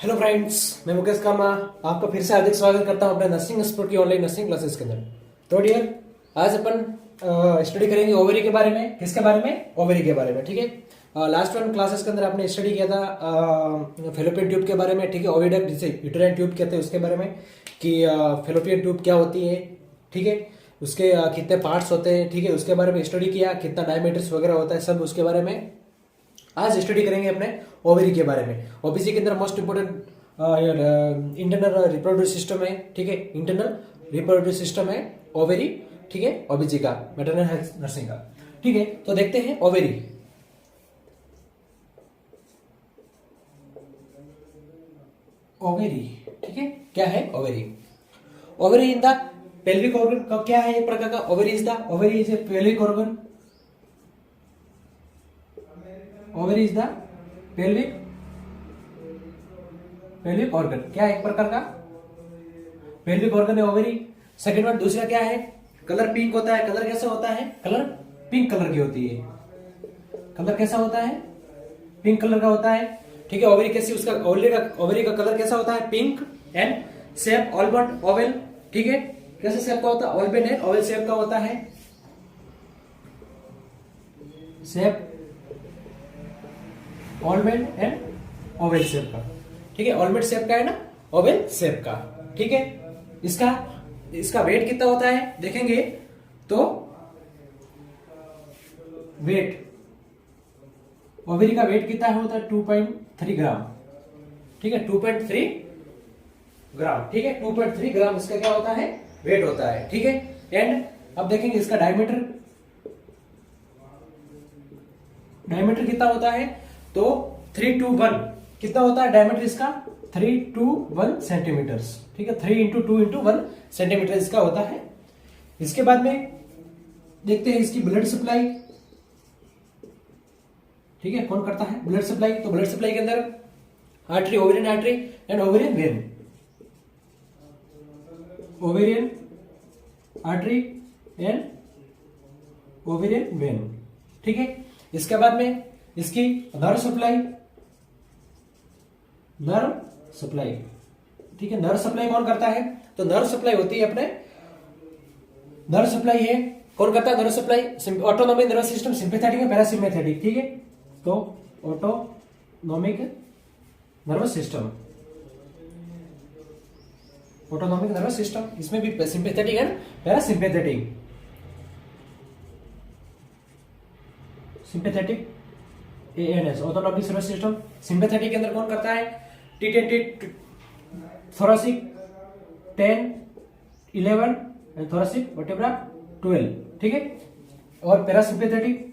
Hello friends, मैं मुकेश कामा आपका फिर से हार्दिक स्वागत करता हूं अपने नर्सिंग स्पोर्ट की ऑनलाइन नर्सिंग क्लासेस के अंदर। तो डियर, आज अपन स्टडी करेंगे ओवरी के बारे में। किसके बारे में? ओवरी के बारे में। ठीक है, लास्ट वन क्लासेस के अंदर आपने स्टडी किया था फेलोपियन ट्यूब के बारे में। ठीक है, ओविडक्ट जिसे यूटेराइन ट्यूब कहते हैं उसके बारे में, कि फेलोपियन ट्यूब क्या होती है। ठीक है, उसके कितने पार्ट्स होते हैं। ठीक है, उसके बारे में स्टडी किया, कितना डायमीटर्स वगैरह होता है, सब उसके बारे में आज स्टडी करेंगे अपने ओवरी के बारे में। ओबीसी के अंदर most important internal reproductive system है। ठीक है, इंटरनल रिप्रोडक्टिव सिस्टम है ओवरी। ठीक है, ओबीसी का, मैटरनल हेल्थ नर्सिंग का। ठीक है, तो देखते हैं ओवरी। ओवरी, ठीक है, क्या है ovary? Ovary in the pelvic organ क्या है? एक प्रकार का ovary is a pelvic organ. Ovary is the pelvic organ. क्या है? एक प्रकार का पेल्विक ऑर्गन है ओवरी। सेकंड वन, दूसरा क्या है? कलर पिंक होता है। कलर कैसा होता है? कलर पिंक कलर की होती है। कलर कैसा होता है? पिंक कलर का होता है। ठीक है, ओवरी कैसी? उसका ओवरी का कलर कैसा होता है? Pink and shape almond Oval. ठीक है, कैसे शेप का होता है? ऑलमंड एंड ओवल शेप का होता है। Shape almond and Oval shape का। ठीक है, ऑलमंड शेप का है ना, ओवल शेप का। ठीक है, इसका वेट कितना होता है देखेंगे तो वेट, ओवरी का वेट कितना होता है? 2.3 ग्राम। ठीक है, 2.3 ग्राम। ठीक है, 2.3 ग्राम इसका क्या होता है? वेट होता है। ठीक है, एंड अब देखेंगे इसका डायमीटर कितना होता है? तो 3 to 1 कितना होता है डायमीटर इसका? 3 to 1 सेंटीमीटर्स। ठीक है, 3 into 2 into 1 सेंटीमीटर इसका होता है। इसके बाद में देखते हैं इसकी ब्लड सप्लाई। ठीक है, कौन करता है ब्लड सप्लाई? तो ब्लड सप्लाई के अंदर artery, ovarian artery and ovarian when. Ovarian artery and ovarian when. ठीक है, इसके बाद में इसकी नर्व सप्लाई। ठीक है, नर्व सप्लाई कौन करता है? तो नर्व सप्लाई होती है अपने, नर्व सप्लाई है कौन करता है? Nerve supply autonomic nervous system, sympathetic and parasympathetic. ठीक है, तो autonomic nervous system, autonomic nervous system, इसमें भी sympathetic and parasympathetic. Sympathetic ANS, autonomic nervous system. Sympathetic के अंदर कौन करता है? T10, thoracic 10, 11 and thoracic vertebra 12। ठीक है, और पैरासिम्पैथेटिक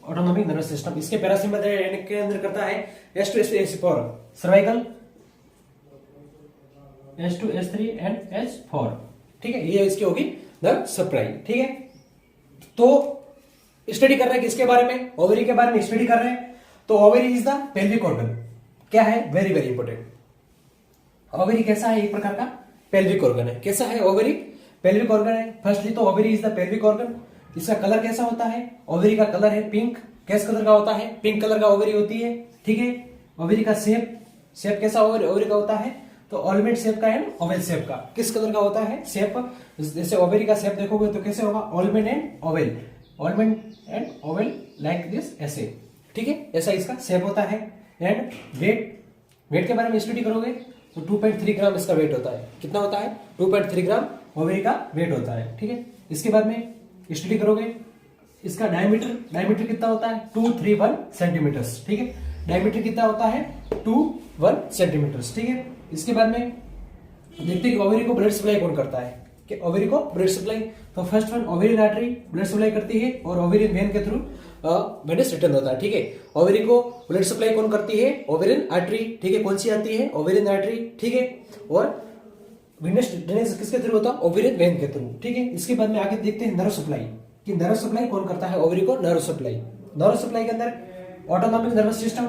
ऑटोनॉमिक नर्वस सिस्टम। इसके पैरासिम्पैथेटिक के अंदर करता है S2 S4 cervical, S2 S3 and S4। ठीक है, ये इसकी होगी नर्व सप्लाई। ठीक है, तो स्टडी कर रहे हैं किसके बारे में? ओवरी के बारे में स्टडी कर रहे हैं। तो ovary is the pelvic organ. क्या है? Very very important. ओवरी कैसा है? एक प्रकार का पेल्विक ऑर्गन है। कैसा है ओवरी? पेल्विक ऑर्गन है। फर्स्टली तो ovary is the pelvic organ. इसका कलर कैसा होता है? ओवरी का कलर है पिंक। कैस कलर का होता है? पिंक कलर का ओवरी होती है। ठीक है, ओवरी का शेप कैसा ओवरी का होता है? तो ऑलमंड शेप का है ना, ओवल शेप का। किस कलर का होता है शेप? जैसे ओवरी का शेप देखोगे तो कैसे होगा? Almond and Oval, almond and Oval like this, ऐसे। ठीक है, ऐसा इसका शेप होता है। एंड वेट के बारे में स्टडी करोगे तो 2.3 ग्राम इसका वेट होता है। कितना होता है? 2.3 ग्राम ओवरी का वेट होता है। ठीक है, इसके बाद में स्टडी करोगे इसका डायमीटर कितना होता है? 231 सेंटीमीटर्स। ठीक है, डायमीटर कितना होता है? 21 सेंटीमीटर्स। ठीक है, इसके बाद में देखते हैं कि ओवरी को ब्लड सप्लाई कौन करता है। कि ओवरी को ब्लड सप्लाई, तो first one ovarian artery blood supply करती है और ओवेरियन वेन के थ्रू वेनस रिटर्न होता है। ठीक है, ओवरी को ब्लड सप्लाई कौन करती है? Ovarian artery. ठीक है, कौन सी आती है? Ovarian artery. ठीक है, और वेनस ड्रेनेज किसके थ्रू होता है? ओवेरियन वेन के थ्रू। ठीक है, इसके बाद में आगे देखते हैं नर्व सप्लाई, कि नर्व सप्लाई कौन करता है ओवरी को? नर्व सप्लाई के अंदर autonomic nervous system,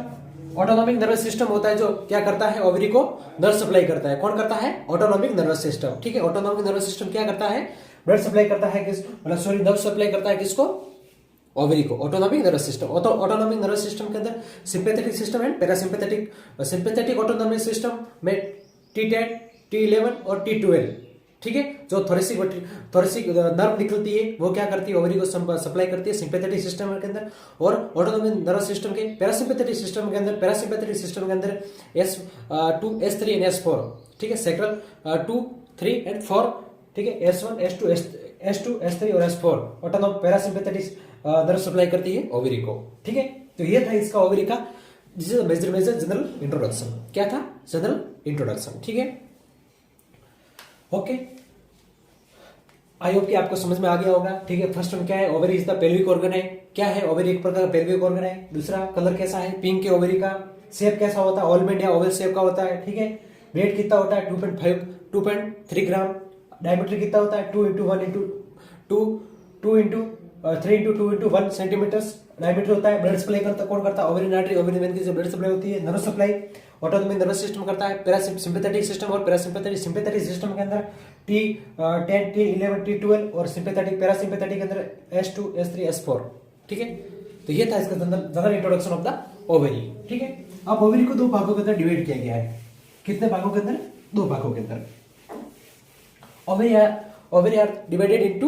autonomic nervous system होता है जो क्या करता है? ओवरी को नर्व सप्लाई करता है। कौन करता है? Autonomic nervous system. ठीक है, ऑटोनॉमिक नर्वस सिस्टम क्या करता है? ब्लड सप्लाई करता है किस, मतलब सॉरी, नर्व सप्लाई करता है किसको? ओवरी को autonomic nervous system. Autonomic nervous system के अंदर sympathetic system and parasympathetic. Sympathetic autonomic system में T10, T11 और T12, ठीक है, जो थोरेसिक नर्व निकलती है वो क्या करती है, ओवरी को सप्लाई करती है सिंपैथेटिक सिस्टम के अंदर। और ऑटोनॉमिक नर्वस सिस्टम के पैरासिम्पैथेटिक सिस्टम के अंदर S2, S3 एंड S4, ठीक है, सेक्रल 2, 3 एंड 4, ठीक है, S1, S2, S3 और S4 autonomic parasympathetic nerve supply करती है ओवरी को, ठीक है। तो ये था इसका ओवरी का मेजर जनरल इंट्रोडक्शन। क्या था? जनरल इंट्रोडक्शन, ठीक है, ओके। आई होप कि आपको समझ में आ गया होगा, ठीक है। फर्स्ट वन क्या है, ovary is the pelvic organ है। क्या है? ओवरी एक प्रकार का पेल्विक ऑर्गन है। दूसरा, कलर कैसा है? पिंक के ओवरी का। शेप कैसा होता है? ऑलमंड या ओवल शेप का होता है, ठीक है। वेट कितना होता है? 2.3 ग्राम। डायमीटर कितना होता है? 2 इंटू 1 सेंटीमीटर्स डायमीटर होता है। ब्लड सप्लाई करता कौन करता है? ओवरी आर्टरी, ओवरी वेन की जो ब्लड सप्लाई होती है, nerve supply autonomic nervous system करता है। पैरासिम्पैथेटिक सिस्टम और सिंपैथेटिक सिस्टम के अंदर T10, T11, T12 और सिंपैथेटिक पैरासिम्पैथेटिक के अंदर S2, S3, S4, ठीक है। तो ये था इसका general introduction of the ovary, ठीक है। अब ओवरी को दो भागों के अंदर डिवाइड किया गया है। कितने भागों के अंदर? दो भागों के अंदर। Ovary are divided into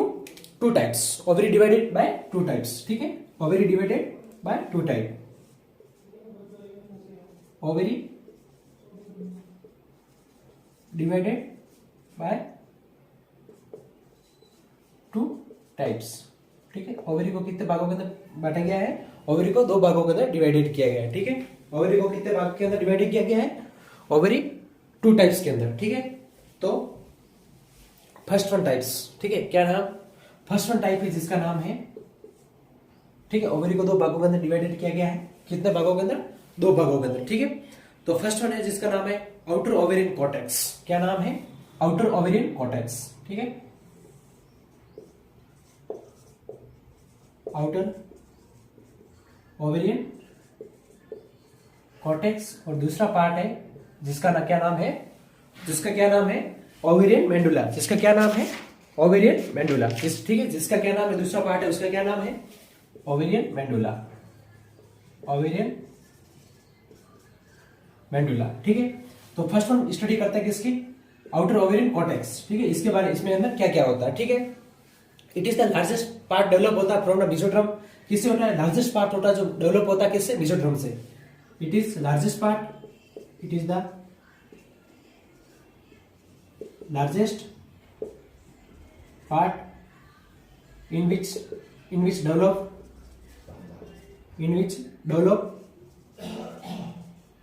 two types. Ovary divided by two types, ठीक है। Ovary divided by two type. Ovary divided by two types, ठीक है। ओवरी को कितने भागों के अंदर बांटा गया है? ओवरी को दो भागों के अंदर डिवाइडेड किया गया है, ठीक है। ओवरी को कितने भाग के अंदर डिवाइडेड किया गया है? ओवरी टू टाइप्स के अंदर, ठीक है। तो फर्स्ट वन टाइप्स, ठीक है, क्या नाम? फर्स्ट वन टाइप है जिसका नाम है, ठीक है, ओवरी को दो भागों के अंदर डिवाइडेड किया गया है। कितने भागों के अंदर? दो भागों के अंदर, ठीक है। तो फर्स्ट वन है जिसका नाम है आउटर ओवेरियन कॉर्टेक्स। क्या नाम है? आउटर ओवेरियन कॉर्टेक्स, ठीक है, आउटर ओवेरियन कॉर्टेक्स। और दूसरा पार्ट है जिसका क्या नाम है? ओवेरियन मेंडुला। जिसका क्या नाम है? ओवेरियन मेंडुला, ठीक है। जिसका क्या नाम है? दूसरा पार्ट है उसका क्या नाम है? ओवेरियन मेंडुला। ओवेरियन मेंडुला, ठीक है। तो फर्स्ट वन स्टडी करते हैं किसकी? आउटर ओवेरियन कॉर्टेक्स, ठीक है। इसमें अंदर क्या क्या होता है, ठीक है। It is the largest part develop होता है फ्रॉम द मेसोड्रम। किससे होता है? लार्जेस्ट पार्ट होता है जो डेवलप होता है किससे? मेसोड्रम से। It is largest part, it is the largest part in which develop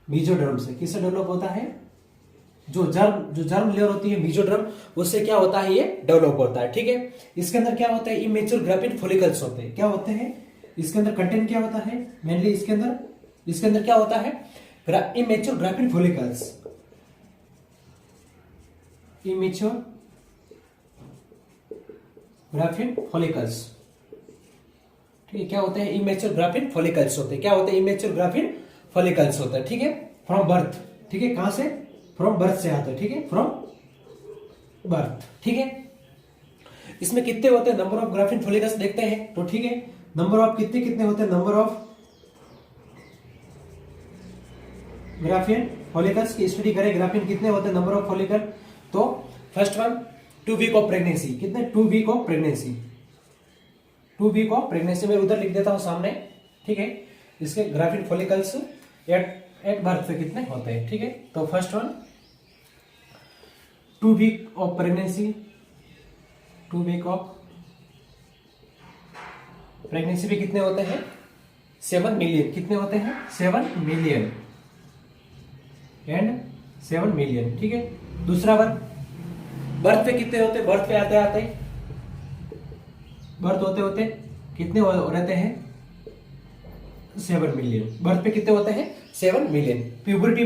मेसोड्रम से। किससे डेवलप होता है? जो जर्म लेयर होती है मेसोड्रम, उससे क्या होता है? ये डेवलप होता है, ठीक है। इसके अंदर क्या होता है? इमेच्योर ग्राफिन फॉलिकल्स होते हैं। क्या होते हैं? इसके अंदर कंटेंट क्या होता है? मेनली इसके अंदर क्या होता है? Immature graphene follicles. Immature graphene follicles, ठीक है। क्या होते हैं? इमेच्योर ग्राफिन फॉलिकल्स होते हैं। क्या होते हैं? इमेच्योर ग्राफिन फॉलिकल्स होता है, ठीक है। फ्रॉम बर्थ, ठीक है। कहां से? फ्रॉम बर्थ से आते हैं, ठीक है, फ्रॉम बर्थ, ठीक है। इसमें कितने होते हैं? नंबर ऑफ ग्राफिन फॉलिकल्स देखते हैं तो, ठीक है, नंबर ऑफ कितने होते हैं? नंबर ऑफ ग्राफिन फॉलिकल्स की स्टडी करें। ग्राफिन कितने होते हैं? Number of follicle. तो first one 2 week of pregnancy. कितने? 2 week of pregnancy. 2 week of pregnancy में उधर लिख देता हूं सामने, ठीक है। इसके ग्राफिन फॉलिकल्स एट बर्थ पे कितने होते हैं, ठीक है। तो first one 2 week of pregnancy. 2 week of pregnancy पे कितने होते हैं? 7 मिलियन। कितने होते हैं? 7 मिलियन एंड 7 मिलियन, ठीक है। दूसरा वन बर्थ पे कितने होते? बर्थ पे आते बर्थ होते कितने रहते हैं? 7 मिलियन। बर्थ पे कितने होते हैं? 7 मिलियन। प्यूबर्टी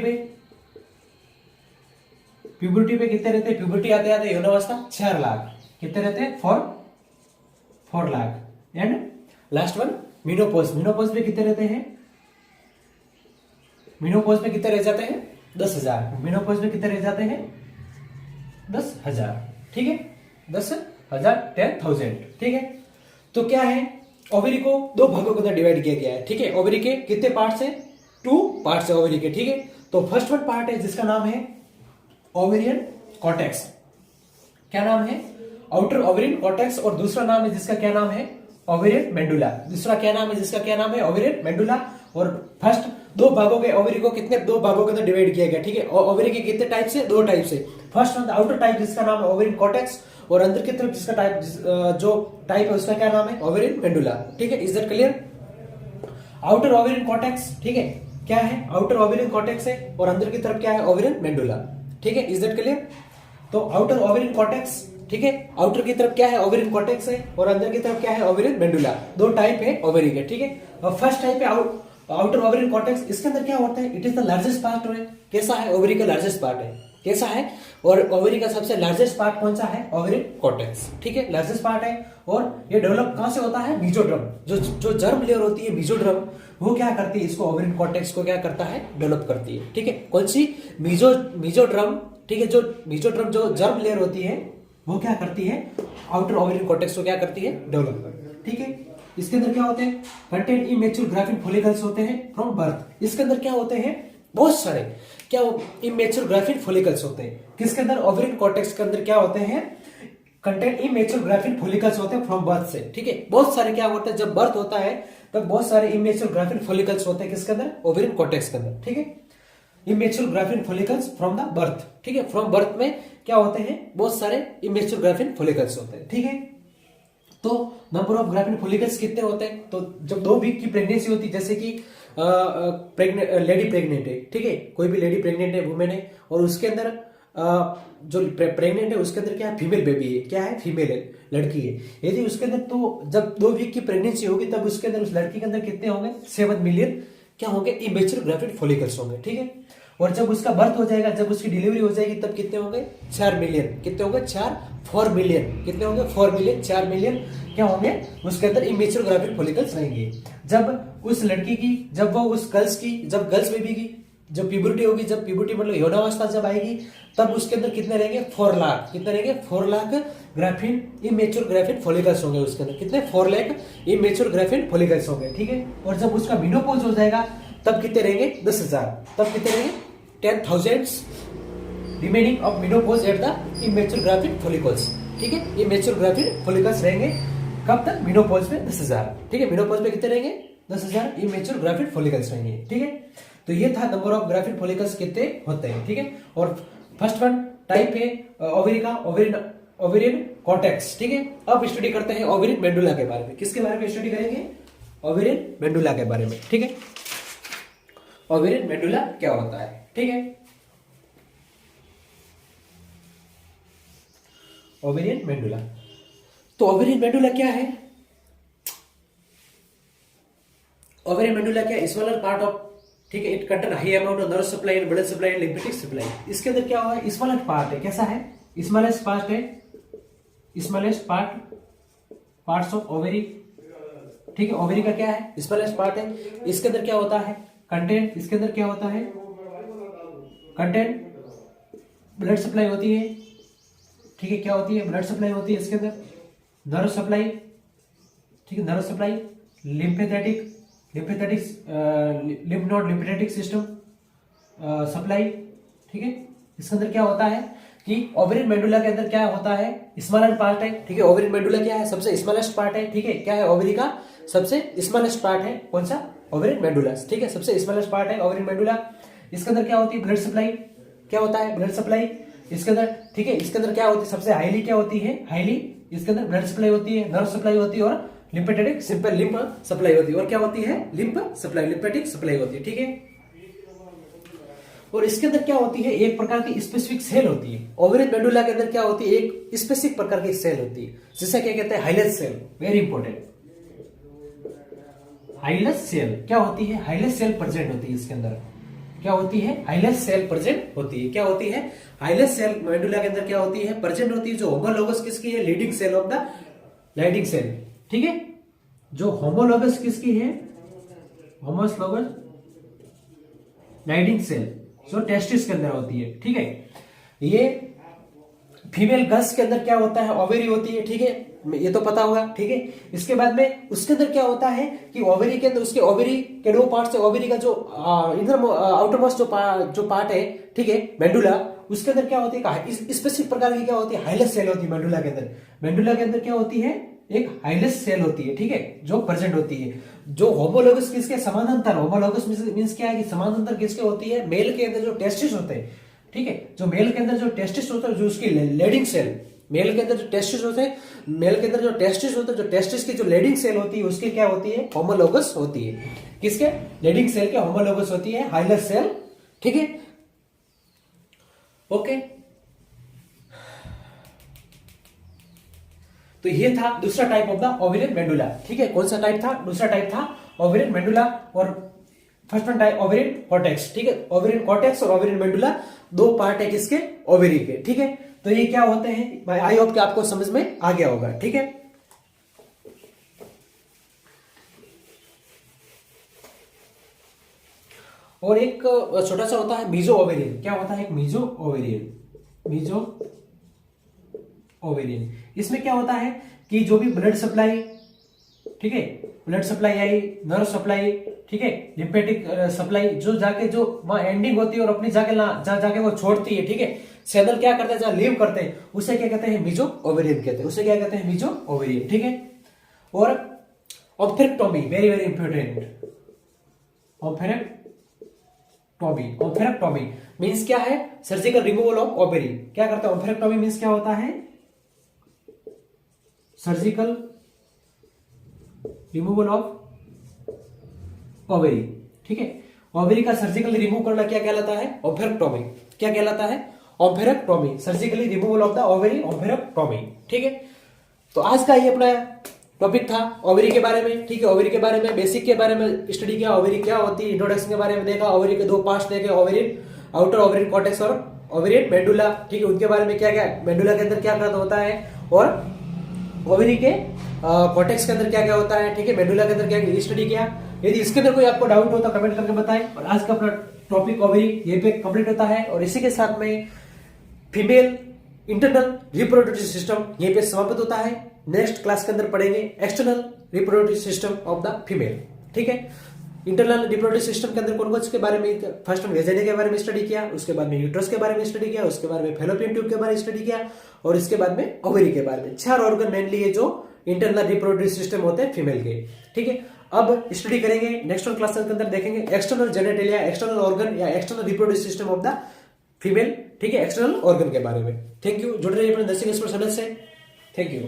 पे कितने रहते हैं? प्यूबर्टी आते यौनावस्था 4 लाख। कितने रहते हैं? 4 lakh. And last one menopause पे कितने रहते हैं? मीनोपॉज पे कितने रह जाते हैं? 10,000। मीनोपॉज पे कितने रह जाते हैं? 10,000, ठीक है। 10,000, 10,000, ठीक है। तो क्या है? ओवरी को दो भागों के अंदर डिवाइड किया गया है, ठीक है। ओवरी के कितने पार्ट्स हैं? 2 पार्ट्स है ओवरी के, ठीक है। तो फर्स्ट वन पार्ट है जिसका नाम है ओवेरियन कॉर्टेक्स। क्या नाम है? Outer ovarian cortex. और दूसरा नाम है जिसका क्या नाम है? ओवेरियन मेंडुला। दूसरा क्या नाम है जिसका क्या नाम है? ओवेरियन मेंडुला। और फर्स्ट दो भागों के ओवरी को कितने दो भागों के अंदर डिवाइड किया गया, ठीक है। ओवरी के कितने टाइप से? 2 टाइप से। फर्स्ट वन आउटर टाइप जिसका नाम है ओवेरियन कॉर्टेक्स, और अंदर की तरफ जिसका टाइप जो टाइप है उसका क्या नाम है? ओवेरियन मेंडुला, ठीक है। Is that clear? Outer ovarian cortex, ठीक है, क्या है? आउटर ओवेरियन कॉर्टेक्स है, और अंदर की तरफ क्या है? ओवेरियन मेंडुला, ठीक है। Is that clear? तो आउटर ओवेरियन कॉर्टेक्स, ठीक है, आउटर की तरफ क्या है? ओवेरियन कॉर्टेक्स है, और अंदर की तरफ क्या है? ओवेरियन मेंडुला। 2 टाइप है ओवरी के, ठीक है। और फर्स्ट टाइप है आउटर ओवेरियन कॉर्टेक्स। इसके अंदर क्या होता है? It is the largest part है। कैसा है? ओवरी का लार्जेस्ट पार्ट है। कैसा है? और ओवरी का सबसे लार्जेस्ट पार्ट कौन सा है? ओवेरियन कॉर्टेक्स, ठीक है, लार्जेस्ट पार्ट है। और ये डेवलप कहां से होता है? मेसोडर्म। जो जर्म लेयर होती है मेसोडर्म, वो क्या करती है? इसको ओवेरियन कॉर्टेक्स को क्या करता है? डेवलप करती है, ठीक है। कौन सी? मेसोडर्म, ठीक है। जो मेसोडर्म जो जर्म लेयर होती है वो क्या करती है? आउटर ओवेरियन कॉर्टेक्स को क्या करती है? डेवलप करती है, ठीक है। इसके अंदर क्या होते हैं? कंटेंट इमेच्योर ग्राफिन फॉलिकल्स होते हैं फ्रॉम बर्थ। इसके अंदर क्या होते हैं? बहुत सारे क्या इमेच्योर ग्राफिन फॉलिकल्स होते हैं। किसके अंदर? ओवेरियन कॉर्टेक्स के अंदर क्या होते हैं? कंटेंट इमेच्योर ग्राफिन फॉलिकल्स होते हैं फ्रॉम बर्थ से, ठीक है। बहुत सारे क्या होते हैं? जब बर्थ होता है तब बहुत सारे इमेच्योर ग्राफिन फॉलिकल्स होते हैं किसके अंदर? ओवेरियन कॉर्टेक्स के अंदर, ठीक है। Immature graphene follicles from the birth, ठीक है। फ्रॉम बर्थ में क्या होते हैं? बहुत सारे इमेच्योर ग्राफिन फॉलिकल्स होते हैं, ठीक है। तो नंबर ऑफ ग्राफिन फॉलिकल्स कितने होते हैं? तो जब 2 वीक की प्रेगनेंसी होती है, जैसे कि लेडी प्रेग्नेंट है, ठीक है, कोई भी लेडी प्रेग्नेंट है, वुमेन है, और उसके अंदर जो प्रेग्नेंट है उसके अंदर क्या है? फीमेल बेबी है, क्या है? फीमेल है, लड़की है। यदि उसके अंदर तो जब 2 वीक की प्रेगनेंसी होगी तब उसके अंदर उस लड़की के अंदर कितने होंगे? 7 मिलियन क्या होंगे? इमेच्योर ग्राफिन फॉलिकल्स होंगे, ठीक है। और जब उसका बर्थ हो जाएगा, जब उसकी डिलीवरी हो जाएगी, तब कितने होंगे? 4 मिलियन। कितने होंगे? 4 मिलियन। कितने होंगे? 4 मिलियन, 4 मिलियन क्या होंगे? उसके अंदर इमेच्योर ग्राफिन फॉलिकल्स रहेंगे। जब उस लड़की की, जब वो उस गर्ल्स की, जब गर्ल्स बेबी की जब प्यूबर्टी होगी, जब प्यूबर्टी मतलब यौनावस्था जब आएगी, तब उसके अंदर कितने रहेंगे? 4 लाख। कितने रहेंगे? 4 lakh graphene immature graphene follicles होंगे उसके अंदर। कितने? 4 लाख इमेच्योर ग्राफिन फॉलिकल्स होंगे, ठीक है। और जब उसका मेनोपॉज हो जाएगा तब कितने रहेंगे? 10,000। तब कितने रहेंगे? 10,000 remaining of menopause at the immature graphene follicles, ठीक है। इमेच्योर ग्राफिन फॉलिकल्स रहेंगे कब तक? मेनोपॉज में 10,000, ठीक है। मेनोपॉज में कितने रहेंगे? 10,000 इमेच्योर ग्राफिन फॉलिकल्स रहेंगे, ठीक है। तो ये था नंबर ऑफ ग्राफिन फॉलिकल्स कितने होते हैं, ठीक है। और फर्स्ट वन टाइप है ओवरी का ओवेरियन कॉर्टेक्स, ठीक है। अब स्टडी करते हैं ओवेरियन मेंडुला के बारे में। किसके बारे में स्टडी करेंगे? ओवेरियन मेंडुला के बारे में, ठीक है। ओवेरियन मेंडुला क्या होता है, ठीक है। ओवेरियन मेंडुला, तो ओवेरियन मेंडुला क्या है? ओवेरियन मेंडुला क्या है? स्मॉलर पार्ट ऑफ, ठीक है, it contain high amount of nerve supply and blood supply and lymphatic supply. इसके अंदर क्या हुआ है? स्मॉलेस्ट पार्ट है। कैसा है? स्मॉलेस्ट पार्ट है, स्मॉलेस्ट पार्ट्स ऑफ ओवेरी, ठीक है। ओवेरी का क्या है? स्मॉलेस्ट पार्ट है। इसके अंदर क्या होता है? कंटेंट। इसके अंदर क्या होता है? कंटेंट ब्लड सप्लाई होती है, ठीक है। क्या होती है? ब्लड सप्लाई होती है इसके अंदर, नर्व सप्लाई, ठीक है, nerve supply, lymphatic lymph node lymphatic system supply, ठीक है। इसके अंदर क्या होता है कि ओवेरियन मेंडुला के अंदर क्या होता है? स्मॉलर पार्ट है, ठीक है। ओवेरियन मेंडुला क्या है? सबसे स्मॉलेस्ट पार्ट है, ठीक है। क्या है? ओवरी का सबसे स्मॉलेस्ट पार्ट है। कौन सा? ओवेरियन मेंडुला, ठीक है, सबसे स्मॉलेस्ट पार्ट है ओवेरियन मेंडुला। इसके अंदर क्या होती है? Blood supply. क्या होता है? ब्लड सप्लाई इसके अंदर, ठीक है। इसके अंदर क्या होती है? सबसे हाईली क्या होती है? हाईली इसके अंदर ब्लड सप्लाई होती है, नर्व सप्लाई होती है, और लिम्फेटिक सिंपल लिम्फ सप्लाई होती है। और क्या होती है? लिम्फ सप्लाई, लिम्फेटिक सप्लाई होती है, ठीक है। और इसके अंदर क्या होती है? एक प्रकार की स्पेसिफिक सेल होती है। ओवेरियन मेंडुला के अंदर क्या होती है? एक स्पेसिफिक प्रकार की सेल होती है, जिसे क्या कहते हैं? हाइलेस सेल। वेरी इंपॉर्टेंट, हाइलेस सेल क्या होती है? हाइलेस सेल प्रेजेंट होती है इसके अंदर। क्या होती है? हाइलेस सेल प्रेजेंट होती है। क्या होती है? हाइलेस सेल मेंडुला के अंदर क्या होती है? प्रेजेंट होती है। जो होमोलोगस किसकी है? Leydig cell of the Leydig cell, ठीक है। जो होमोलोगस किसकी है? होमोलोगस लाइडिंग सेल जो टेस्टिस के अंदर होती है, ठीक है। ये फीमेल गर्ल्स के अंदर क्या होता है, ओवेरी होती है, ठीक है, ये तो पता होगा, ठीक है। इसके बाद में उसके अंदर क्या होता है कि ओवेरी के अंदर, उसके ओवेरी के दो पार्ट है, ओवेरी का जो इधर आउटर मोस्ट जो पार्ट है, ठीक है, मेंडुला, उसके अंदर क्या होती है, स्पेसिफिक प्रकार की क्या होती है, हाइलेस सेल होती है मेंडुला के अंदर। मेंडुला के अंदर क्या होती है, एक हाइलेस सेल होती है, ठीक है, जो प्रेजेंट होती है, जो होमोलोगस किसके समानांतर, होमोलोगस मींस क्या है कि समानांतर किसके होती है, मेल के अंदर जो टेस्टिस होते हैं, ठीक है, जो मेल के अंदर जो टेस्टिस होता है, जो उसकी लेडिंग सेल, मेल के अंदर जो टेस्टिस होते हैं, मेल के अंदर जो टेस्टिस होते हैं, जो टेस्टिस की जो लेडिंग सेल होती है, उसकी क्या होती है, होमोलोगस होती है, किसके, लेडिंग सेल के होमोलोगस होती है, हाइलेस सेल, ठीक है, ओके। तो ये था दूसरा टाइप ऑफ द ओवेरियन मेंडुला, ठीक है। कौन सा टाइप था, दूसरा टाइप था ओवेरियन मेंडुला, और first one type ovarian cortex, ठीक है। ओवेरियन कॉर्टेक्स और ओवेरियन मेंडुला दो पार्ट है किसके, ओवेरी के, ठीक है। तो ये क्या होते हैं, आई होप कि आपको समझ में आ गया होगा, ठीक है। और एक छोटा सा होता है मीजो ओवेरियन, क्या होता है, एक मीजो ओवेरियन, मीजो ओवेरियन। इसमें क्या होता है कि जो भी ब्लड सप्लाई, ठीक है, blood supply I, nerve supply, ठीक है, लिम्फेटिक सप्लाई, जो जाके जो वहां एंडिंग होती है और अपनी जाके वो छोड़ती है, ठीक है, सेल क्या करते हैं, जहां लीव करते हैं, उसे क्या कहते हैं, मीजो ओवेरियन कहते हैं, उसे क्या कहते हैं, मीजो ओवेरियन, ठीक है। और ऑम्फेरेक्टोमी, वेरी वेरी इंपॉर्टेंट, ऑम्फेरेक्टोमी मींस क्या है, सर्जिकल रिमूवल ऑफ ओवेरी। क्या करता है ऑम्फेरेक्टोमी मींस क्या होता है, सर्जिकल रिमूवल ऑफ ओवेरी, ठीक है। ओवेरी का सर्जिकली रिमूव करना क्या कहलाता है, ऑम्फेरेक्टोमी। क्या कहलाता है, oophorectomy, surgically removal of the ovary, oophorectomy, ठीक है। तो आज का ये अपना टॉपिक था ओवेरी के बारे में, ठीक है। ओवेरी के बारे में बेसिक के बारे में स्टडी किया, ओवेरी क्या होती है, इंट्रोडक्शन के बारे में देखा, ओवेरी के दो पार्ट्स देखे, ओवेरियन आउटर ओवेरियन कॉर्टेक्स और ओवेरियन मेंडुला, ठीक है, उनके बारे में क्या क्या, मेंडुला के अंदर क्या क्या होता है, और ओवेरी के कॉर्टेक्स के अंदर क्या क्या होता है, ठीक है, मेंडुला के अंदर क्या स्टडी किया। यदि इसके अंदर कोई आपको डाउट हो तो कमेंट करके बताएं। और आज का अपना टॉपिक ओवेरी ये पे कंप्लीट होता है, और इसी के साथ में फीमेल इंटरनल रिप्रोडक्टिव सिस्टम यहीं पे समाप्त होता है। नेक्स्ट क्लास के अंदर पढ़ेंगे external reproductive system of the female, ठीक है। इंटरनल रिप्रोडक्टिव सिस्टम के अंदर कौन कौन के बारे में, फर्स्ट वेजाइना के बारे में स्टडी किया, उसके बाद में यूट्रस के बारे में स्टडी किया, उसके बाद में फैलोपियन ट्यूब के बारे में स्टडी किया, और इसके बाद में ओवेरी के बारे में। 4 ऑर्गन मेनली है जो इंटरनल रिप्रोडक्टिव सिस्टम होते हैं फीमेल के, ठीक है। अब स्टडी करेंगे नेक्स्ट वन क्लास के अंदर, देखेंगे एक्सटर्नल जेनेटिलिया, एक्सटर्नल ऑर्गन या external reproductive system of the female, ठीक है, एक्सटर्नल ऑर्गन के बारे में। थैंक यू, जुड़ रहिए अपने नर्सिंग एक्सपर्ट चैनल से। Thank you.